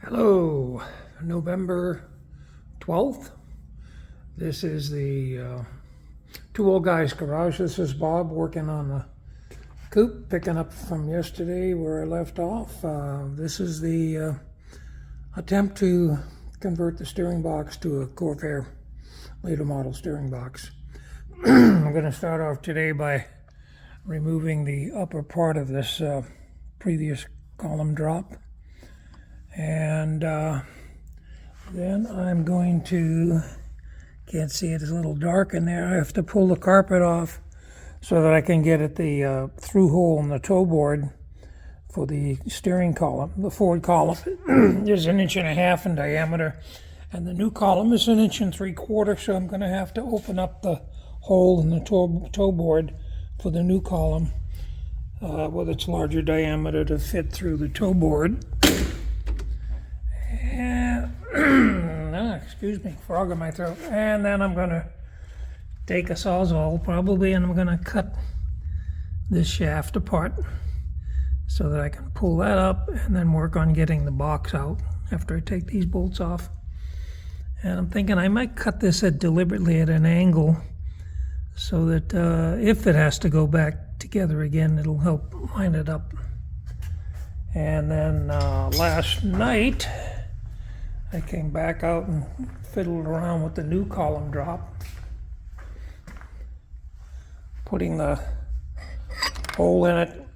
Hello, November 12th. This is the Two Old Guys Garage. This is Bob working on the coupe, picking up from yesterday where I left off. This is the attempt to convert the steering box to a Corvair later model steering box. I'm going to start off today by removing the upper part of this previous column drop. And then I'm going to, can't see it, it's a little dark in there. I have to pull the carpet off so that I can get at the through hole in the toe board for the steering column. The forward column is 1.5 inches in diameter, and the new column is 1.75 inches, so I'm going to have to open up the hole in the toe board for the new column with its larger diameter to fit through the toe board. Excuse me, frog in my throat. And then I'm going to take a Sawzall probably, and I'm going to cut this shaft apart so that I can pull that up and then work on getting the box out after I take these bolts off. And I'm thinking I might cut this deliberately at an angle so that if it has to go back together again, it'll help line it up. And then last night I came back out and fiddled around with the new column drop, putting the hole in it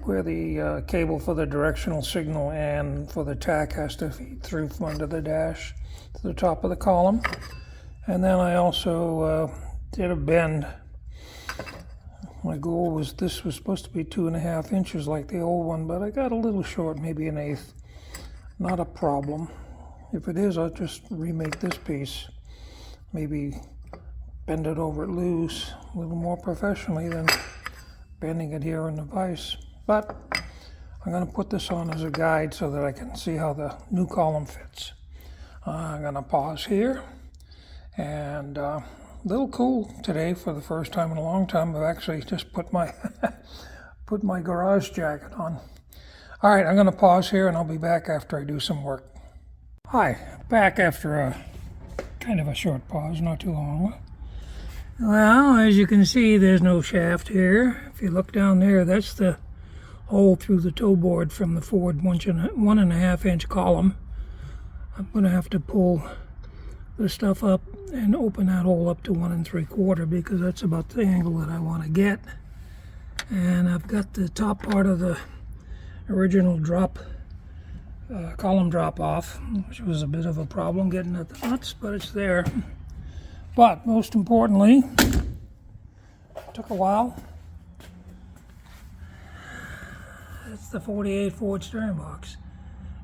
where the cable for the directional signal and for the tack has to feed through from under the dash to the top of the column. And then I also did a bend. My goal was this was supposed to be 2.5 inches like the old one, but I got a little short, maybe 1/8. Not a problem. If it is, I'll just remake this piece. Maybe bend it over it loose a little more professionally than bending it here in the vise. But I'm going to put this on as a guide so that I can see how the new column fits. I'm going to pause here. And a little cool today for the first time in a long time. I've actually just put my put my garage jacket on. All right, I'm going to pause here and I'll be back after I do some work. Hi, back after a kind of a short pause, not too long. Well, as you can see, there's no shaft here. If you look down there, that's the hole through the toe board from the forward 1.5 inch column. I'm going to have to pull the stuff up and open that hole up to 1.75 because that's about the angle that I want to get. And I've got the top part of the original drop column drop off, which was a bit of a problem getting at the nuts, but it's there. But most importantly, it took a while. It's the 48 Ford steering box.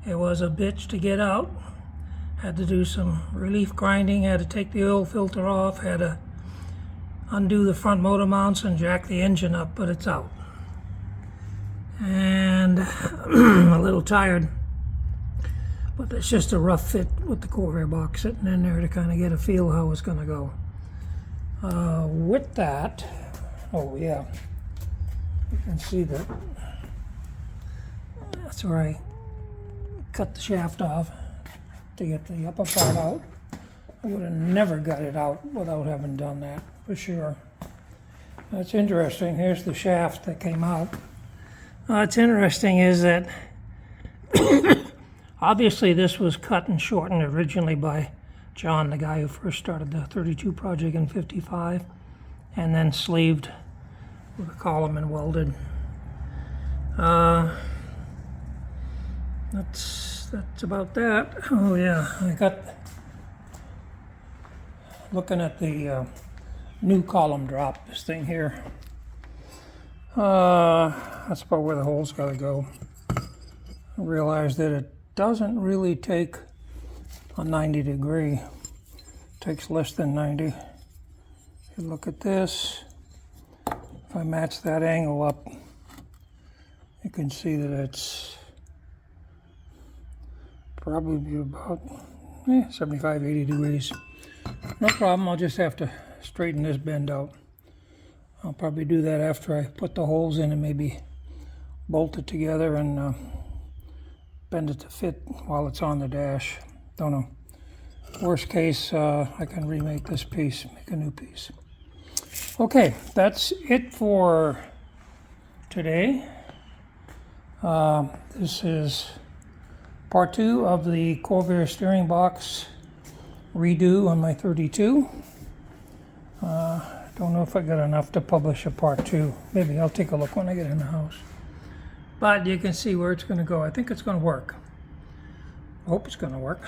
It was a bitch to get out. Had to do some relief grinding, had to take the oil filter off, had to undo the front motor mounts and jack the engine up, but it's out. And a little tired. But it's just a rough fit with the Corvair box sitting in there to kind of get a feel how it's going to go. With that, oh yeah, you can see that that's where I cut the shaft off to get the upper part out. I would have never got it out without having done that, for sure. That's interesting. Here's the shaft that came out. What's interesting is that obviously this was cut and shortened originally by John, the guy who first started the 32 project in '55, and then sleeved with a column and welded. That's about that. Oh yeah, I got looking at the new column drop, this thing here. That's about where the hole's got to go. I realized that it doesn't really take a 90 degree. It takes less than 90. If you look at this, if I match that angle up, you can see that it's probably about 75, 80 degrees. No problem, I'll just have to straighten this bend out. I'll probably do that after I put the holes in and maybe bolt it together and bend it to fit while it's on the dash. Don't know. Worst case, I can remake this piece, make a new piece. Okay, that's it for today. This is part 2 of the Corvair Steering Box redo on my 32. Don't know if I got enough to publish a part 2. Maybe I'll take a look when I get in the house. But you can see where it's going to go. I think it's going to work. I hope it's going to work.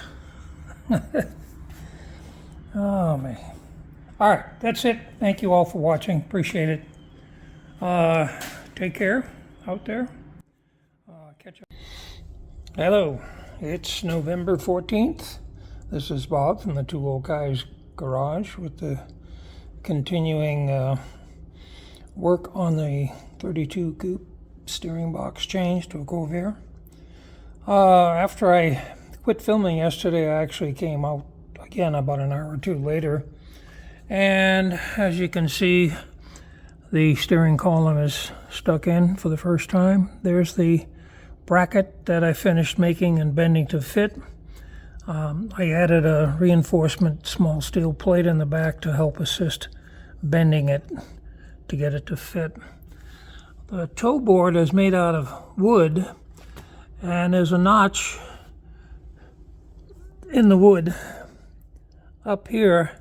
Oh, man. All right, that's it. Thank you all for watching. Appreciate it. Take care out there. Catch up. Hello. It's November 14th. This is Bob from the Two Old Guys Garage with the continuing work on the 32 Coupe Steering Box change to a Corvair. After I quit filming yesterday, I actually came out again about an hour or two later, and as you can see, the steering column is stuck in for the first time. There's the bracket that I finished making and bending to fit. I added a reinforcement small steel plate in the back to help assist bending it to get it to fit. The toe board is made out of wood, and there's a notch in the wood up here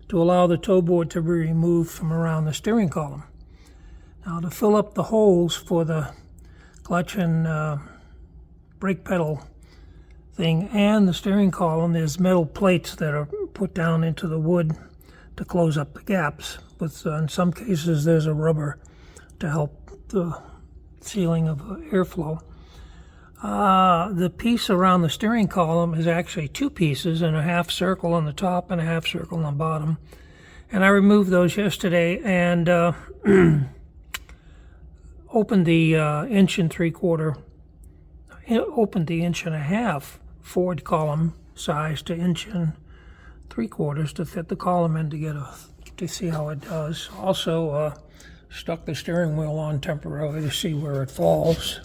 to allow the toe board to be removed from around the steering column. Now, to fill up the holes for the clutch and brake pedal thing and the steering column, there's metal plates that are put down into the wood to close up the gaps. With in some cases, there's a rubber to help the sealing of airflow. The piece around the steering column is actually two pieces, and a half circle on the top and a half circle on the bottom. And I removed those yesterday and opened the inch and 1.5 forward column size to inch and 3/4 to fit the column in to see how it does. Also stuck the steering wheel on temporarily to see where it falls.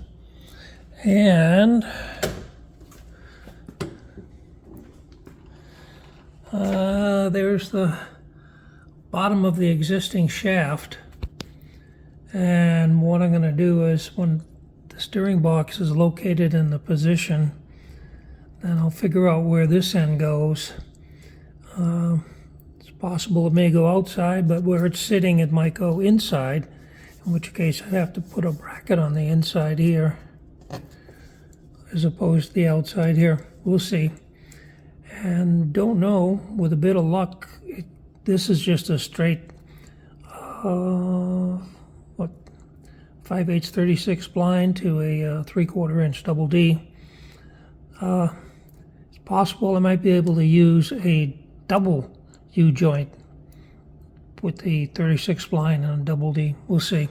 And there's the bottom of the existing shaft. And what I'm going to do is, when the steering box is located in the position, then I'll figure out where this end goes. It's possible it may go outside, but where it's sitting it might go inside, in which case I'd have to put a bracket on the inside here as opposed to the outside here. We'll see. And don't know, with a bit of luck, this is just a straight 5/8 36 blind to a 3/4 inch double D. It's possible I might be able to use a double U-joint with the 36 blind and a double D. We'll see.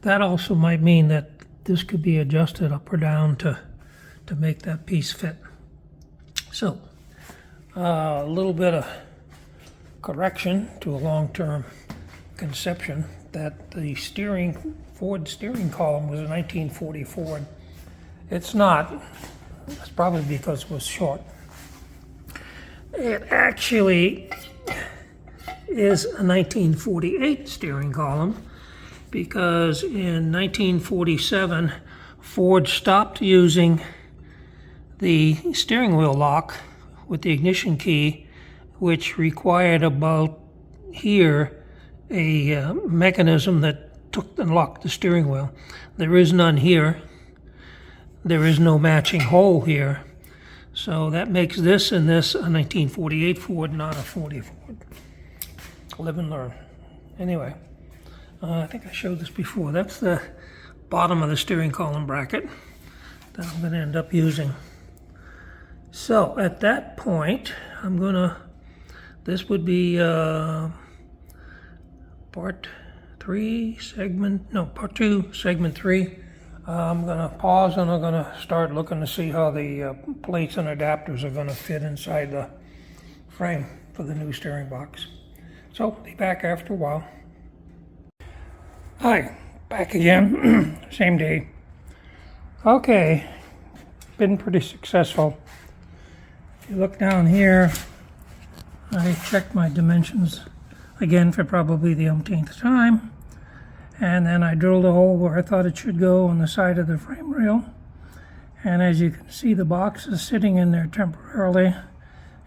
That also might mean that this could be adjusted up or down to make that piece fit. So, a little bit of correction to a long-term conception that the Ford steering column was a 1940 Ford. It's not. It's probably because it was short. It actually is a 1948 steering column because in 1947 Ford stopped using the steering wheel lock with the ignition key, which required about here a mechanism that took and locked the steering wheel. There is none here. There is no matching hole here. So that makes this and this a 1948 Ford, not a 40 Ford. Live and learn. Anyway, I think I showed this before. That's the bottom of the steering column bracket that I'm going to end up using. So at that point, this would be part 2, segment 3. I'm going to pause and I'm going to start looking to see how the plates and adapters are going to fit inside the frame for the new steering box. So, be back after a while. Hi, back again, same day. Okay, been pretty successful. If you look down here, I checked my dimensions again for probably the umpteenth time, and then I drilled a hole where I thought it should go on the side of the frame rail. And as you can see, the box is sitting in there temporarily,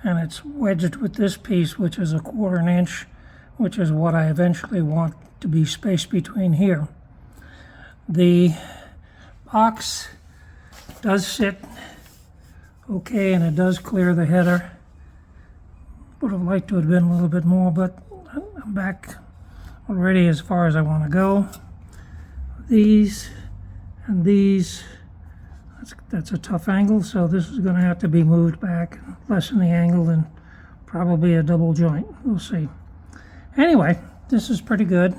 and it's wedged with this piece, which is a 1/4 inch, which is what I eventually want to be spaced between here. The box does sit okay, and it does clear the header. Would have liked to have been a little bit more, but I'm back already as far as I want to go. These and these, that's a tough angle, so this is going to have to be moved back, lessen the angle, and probably a double joint. We'll see. Anyway, this is pretty good.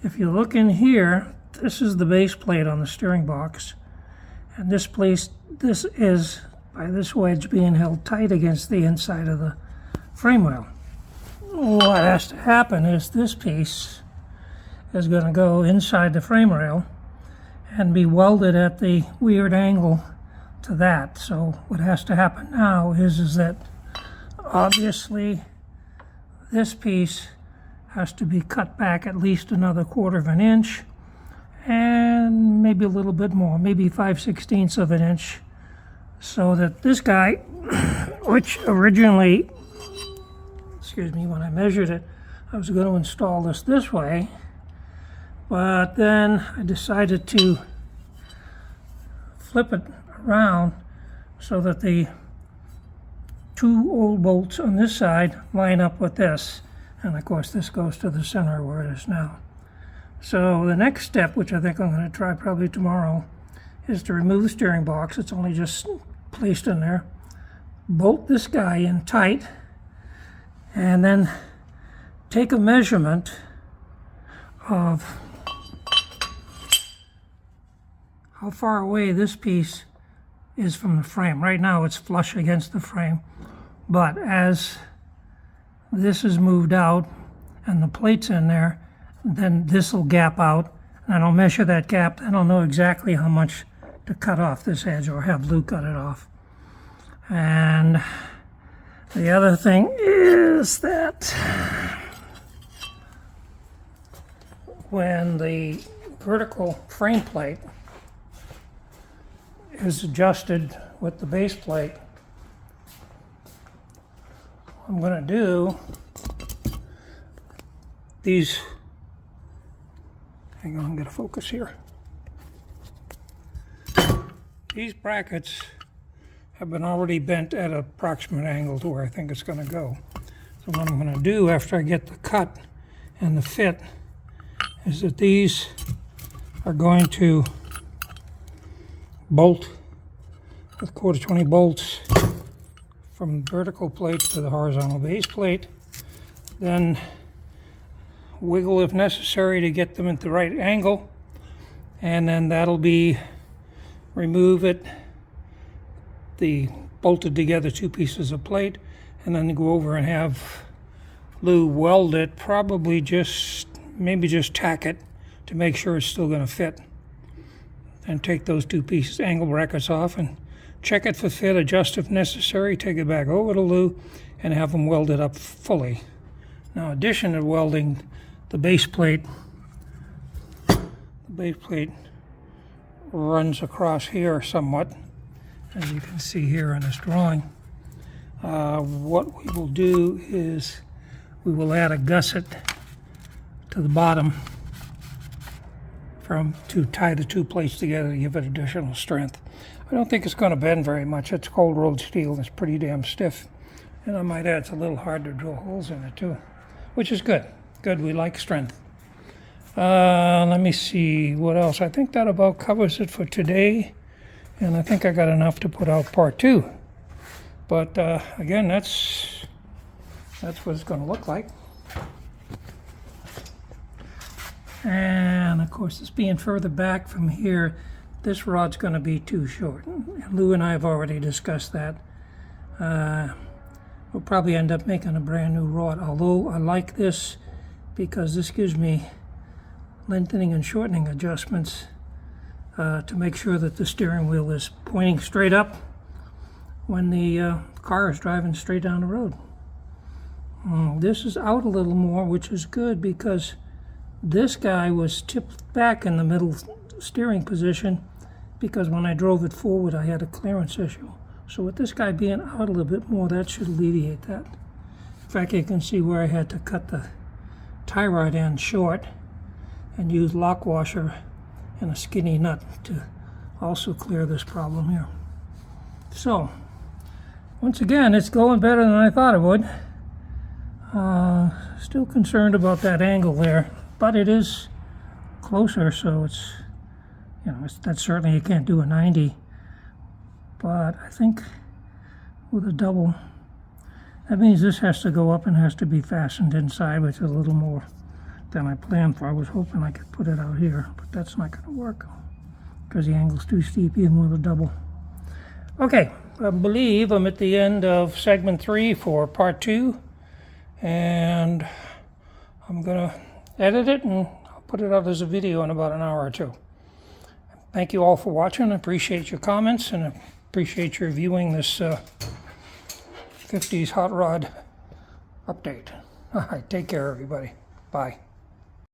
If you look in here, this is the base plate on the steering box, and this is by this wedge being held tight against the inside of the frame rail. What has to happen is this piece is going to go inside the frame rail and be welded at the weird angle to that. So what has to happen now is that obviously this piece has to be cut back at least another 1/4 inch, and maybe a little bit more, maybe 5/16 of an inch, so that this guy, which originally, excuse me, when I measured it, I was going to install this way, but then I decided to flip it around so that the 2 old bolts on this side line up with this, and of course this goes to the center where it is now. So the next step, which I think I'm going to try probably tomorrow, is to remove the steering box. It's only just placed in there. Bolt this guy in tight, and then take a measurement of how far away this piece is from the frame. Right now it's flush against the frame, but as this is moved out and the plate's in there, then this will gap out, and I'll measure that gap, and I'll know exactly how much to cut off this edge, or have Lou cut it off. And the other thing is that when the vertical frame plate is adjusted with the base plate, what I'm going to do, these, hang on, I'm going to focus here. These brackets have been already bent at an approximate angle to where I think it's going to go. So what I'm going to do after I get the cut and the fit is that these are going to bolt with 1/4 bolts from vertical plate to the horizontal base plate, then wiggle if necessary to get them at the right angle, and then that'll be remove it, the bolted together 2 pieces of plate, and then go over and have Lou weld it, probably maybe just tack it to make sure it's still going to fit, and take those 2 pieces, angle brackets off, and check it for fit, adjust if necessary, take it back over to Lou, and have them welded up fully. Now, in addition to welding the base plate runs across here somewhat, as you can see here in this drawing. What we will do is we will add a gusset to the bottom to tie the 2 plates together to give it additional strength. I don't think it's going to bend very much. It's cold rolled steel. It's pretty damn stiff, and I might add it's a little hard to drill holes in it too, which is good. Good, we like strength. Let me see what else. I think that about covers it for today, and I think I got enough to put out part 2. But again, that's what it's going to look like. And of course, this being further back from here, this rod's going to be too short. Lou and I have already discussed that. We'll probably end up making a brand new rod, although I like this because this gives me lengthening and shortening adjustments to make sure that the steering wheel is pointing straight up when the car is driving straight down the road. This is out a little more, which is good because this guy was tipped back in the middle steering position because when I drove it forward I had a clearance issue. So with this guy being out a little bit more, that should alleviate that. In fact, you can see where I had to cut the tie rod end short and use lock washer and a skinny nut to also clear this problem here. So, once again, it's going better than I thought it would. Still concerned about that angle there, but it is closer, so it's, you know, that's certainly, you can't do a 90. But I think with a double, that means this has to go up and has to be fastened inside, which is a little more than I planned for. I was hoping I could put it out here, but that's not going to work because the angle's too steep even with a double. Okay, I believe I'm at the end of segment 3 for part 2, and I'm going to edit it and I'll put it out as a video in about an hour or two. Thank you all for watching. I appreciate your comments and I appreciate your viewing this 50s Hot Rod update. All right, take care, everybody. Bye.